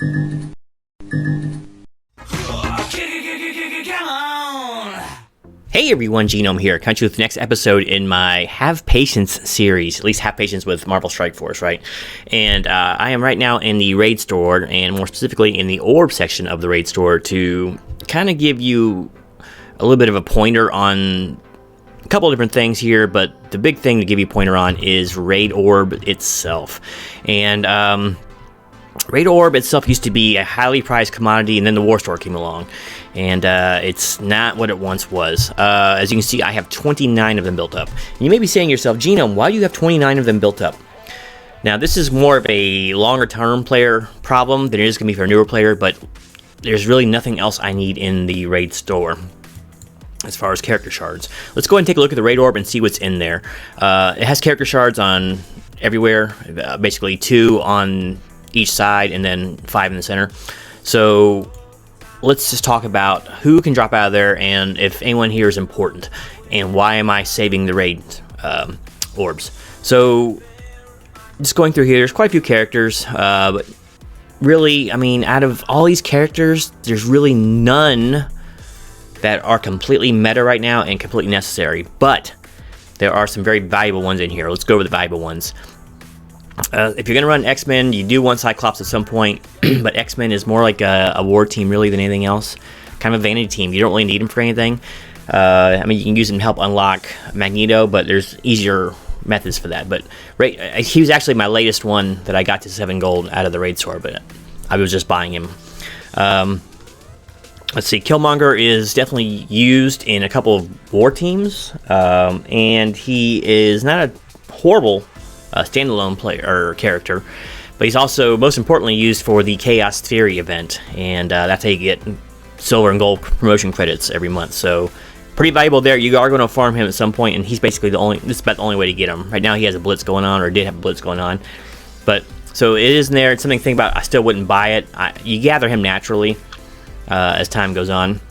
Hey everyone, Genome here, coming to you with the next episode in my Have Patience series, at least Have Patience with Marvel Strike Force, right? And I am right now in the Raid store, and more specifically in the Orb section of the Raid store, to kind of give you a little bit of a pointer on a couple of different things here, but the big thing to give you a pointer on is Raid Orb itself. And Raid Orb itself used to be a highly prized commodity, and then the War Store came along. And it's not what it once was. As you can see, I have 29 of them built up. And you may be saying to yourself, Genome, why do you have 29 of them built up? Now, this is more of a longer-term player problem than it is going to be for a newer player, but there's really nothing else I need in the Raid store as far as character shards. Let's go ahead and take a look at the Raid Orb and see what's in there. It has character shards on everywhere, basically 2 on each side and then 5 in the center. So let's just talk about who can drop out of there and if anyone here is important and why am I saving the Raid Orbs. So just going through here, there's quite a few characters, but really, I mean, out of all these characters, there's really none that are completely meta right now and completely necessary, but there are some very valuable ones in here. Let's go over the valuable ones. If you're going to run X-Men, you do want Cyclops at some point, but X-Men is more like a war team really than anything else. Kind of a vanity team. You don't really need him for anything. I mean, you can use him to help unlock Magneto, but there's easier methods for that. But he was actually my latest one that I got to 7 gold out of the Raid store, but I was just buying him. Let's see, Killmonger is definitely used in a couple of war teams, and he is not a horrible standalone player or character, but he's also most importantly used for the Chaos Theory event, and that's how you get silver and gold promotion credits every month. So pretty valuable there. You are going to farm him at some point, and he's basically this is about the only way to get him. Right now he has a blitz going on, or did have a blitz going on, but so it is in there. It's something to think about. I still wouldn't buy it. You gather him naturally as time goes on.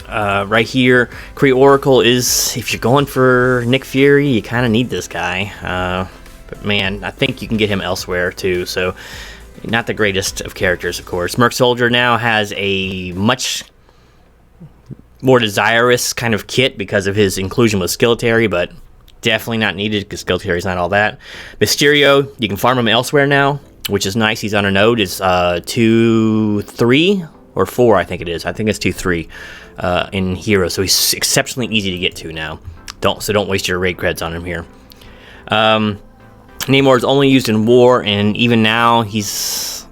Right here, Kree Oracle is, if you're going for Nick Fury, you kind of need this guy. But man, I think you can get him elsewhere too, so not the greatest of characters, of course. Merc Soldier now has a much more desirous kind of kit because of his inclusion with Skeletal, but definitely not needed because Skeletal is not all that. Mysterio, you can farm him elsewhere now, which is nice. He's on a node. It's 2-3 or 4, I think it is. I think it's 2-3 in Hero, so he's exceptionally easy to get to now. Don't waste your raid creds on him here. Namor is only used in war, and even now he's,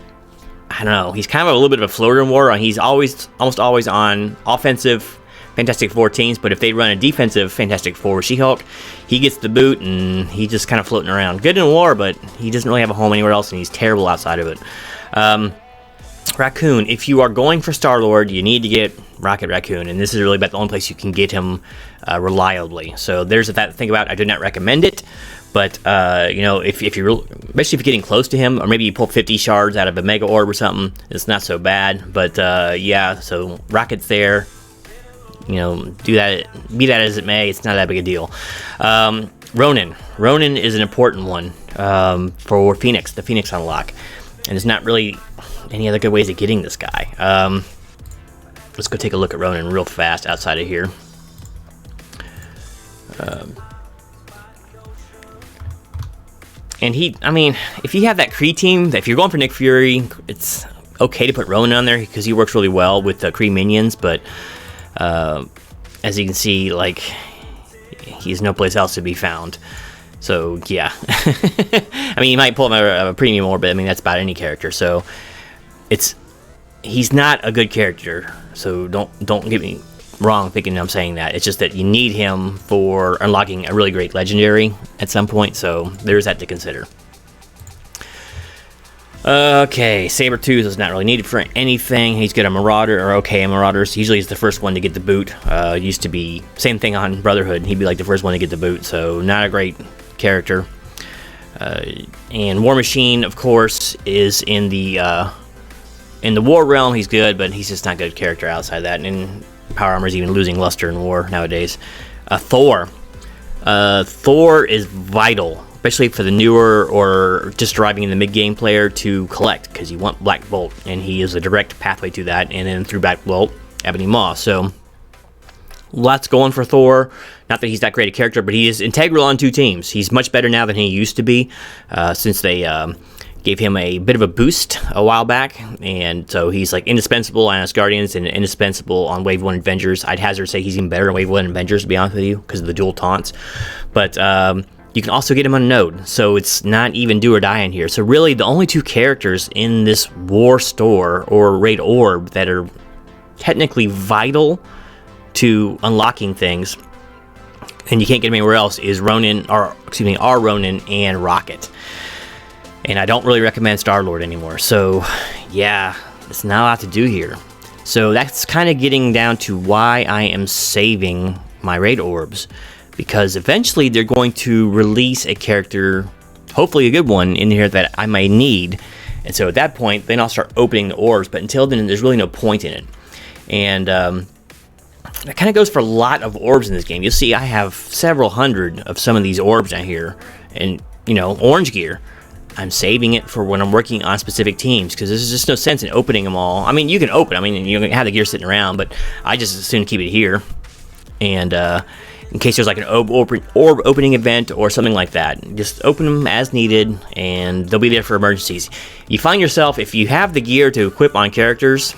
I don't know, he's kind of a little bit of a floater in war. He's almost always on offensive Fantastic Four teams, but if they run a defensive Fantastic Four with She-Hulk, he gets the boot and he's just kind of floating around. Good in war, but he doesn't really have a home anywhere else, and he's terrible outside of it. Raccoon, if you are going for Star-Lord, you need to get Rocket Raccoon, and this is really about the only place you can get him reliably. So there's that to think about. I do not recommend it, but you know, if you're especially if you're getting close to him, or maybe you pull 50 shards out of a Mega Orb or something, it's not so bad. But yeah, so Rocket's there. You know, do that, be that as it may, it's not that big a deal. Ronan is an important one for Phoenix, the Phoenix unlock, and there's not really any other good ways of getting this guy. Let's go take a look at Ronan real fast outside of here. And I mean, if you have that Kree team, if you're going for Nick Fury, it's okay to put Ronan on there because he works really well with the Kree minions, but as you can see, like, he's no place else to be found. So yeah, I mean, you might pull him a premium orb, but I mean that's about any character. So he's not a good character. So don't get me wrong thinking I'm saying that. It's just that you need him for unlocking a really great legendary at some point. So there's that to consider. Okay, Sabretooth is not really needed for anything. He's good at Marauder, or okay at Marauders. Usually he's the first one to get the boot. Used to be same thing on Brotherhood. He'd be like the first one to get the boot, so not a great character. And War Machine, of course, is in the War realm. He's good, but he's just not a good character outside of that. And Power Armor is even losing luster in War nowadays. Thor. Thor is vital especially for the newer or just arriving in the mid-game player to collect, because you want Black Bolt, and he is a direct pathway to that, and then through Black Bolt, Ebony Maw. So lots going for Thor. Not that he's that great a character, but he is integral on 2 teams. He's much better now than he used to be, since they gave him a bit of a boost a while back, and so he's like indispensable on Asgardians and indispensable on Wave 1 Avengers. I'd hazard to say he's even better on Wave 1 Avengers, to be honest with you, because of the dual taunts. But you can also get him on Node, so it's not even do or die in here. So really, the only 2 characters in this War Store or Raid Orb that are technically vital to unlocking things, and you can't get them anywhere else, is Ronan, or excuse me, our Ronan and Rocket. And I don't really recommend Star-Lord anymore. So, yeah, it's not a lot to do here. So that's kind of getting down to why I am saving my Raid Orbs. Because eventually they're going to release a character, hopefully a good one, in here that I may need. And so at that point, then I'll start opening the orbs. But until then, there's really no point in it. And that kind of goes for a lot of orbs in this game. You'll see I have several hundred of some of these orbs down here. And, you know, orange gear. I'm saving it for when I'm working on specific teams, because there's just no sense in opening them all. I mean, you can open, I mean, you can have the gear sitting around, but I just as soon keep it here. And in case there's like an orb opening event or something like that, just open them as needed, and they'll be there for emergencies. You find yourself, if you have the gear to equip on characters,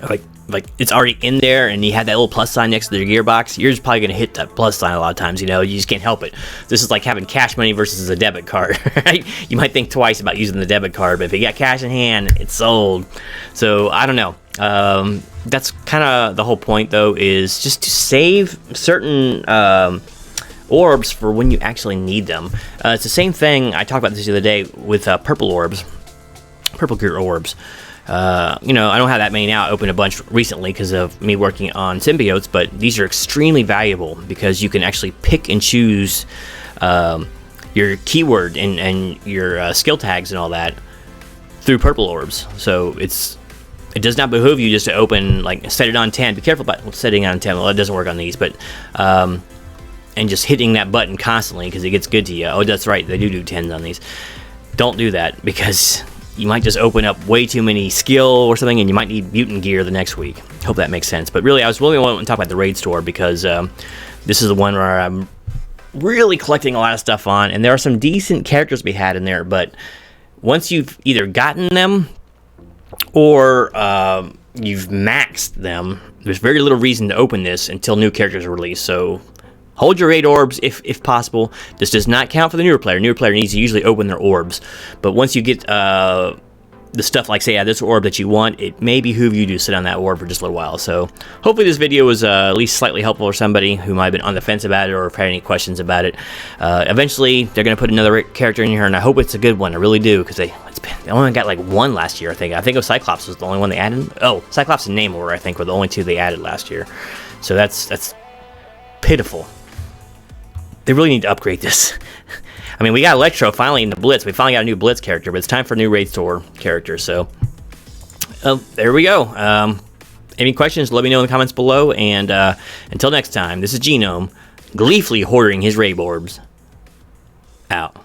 like it's already in there, and you have that little plus sign next to the gearbox, you're just probably going to hit that plus sign a lot of times. You know, you just can't help it. This is like having cash money versus a debit card, right? You might think twice about using the debit card, but if you got cash in hand, it's sold. So I don't know. That's kind of the whole point, though, is just to save certain orbs for when you actually need them. It's the same thing, I talked about this the other day with purple orbs, purple gear orbs. You know, I don't have that many now. I opened a bunch recently because of me working on symbiotes, but these are extremely valuable because you can actually pick and choose your keyword and your skill tags and all that through purple orbs. So it does not behoove you just to open, like, set it on 10. Be careful about setting it on 10. Well, it doesn't work on these, but and just hitting that button constantly because it gets good to you. Oh, that's right, they do 10s on these. Don't do that, because you might just open up way too many skill or something, and you might need mutant gear the next week. Hope that makes sense. But really, I was really wanting to talk about the Raid Store, because this is the one where I'm really collecting a lot of stuff on, and there are some decent characters to be had in there, but once you've either gotten them or you've maxed them, there's very little reason to open this until new characters are released. So hold your Raid Orbs if possible. This does not count for the newer player. Newer player needs to usually open their orbs. But once you get the stuff like, say, this orb that you want, it may behoove you to sit on that orb for just a little while. So hopefully this video was at least slightly helpful for somebody who might have been on the fence about it or had any questions about it. Eventually, they're going to put another character in here, and I hope it's a good one. I really do, because they only got like one last year, I think. I think it was Cyclops was the only one they added. Oh, Cyclops and Namor, I think, were the only 2 they added last year. So that's pitiful. They really need to upgrade this. I mean, we got Electro finally in the Blitz. We finally got a new Blitz character, but it's time for a new Raid Store character. So, there we go. Any questions, let me know in the comments below. And until next time, this is Genome, gleefully hoarding his Raid Orbs. Out.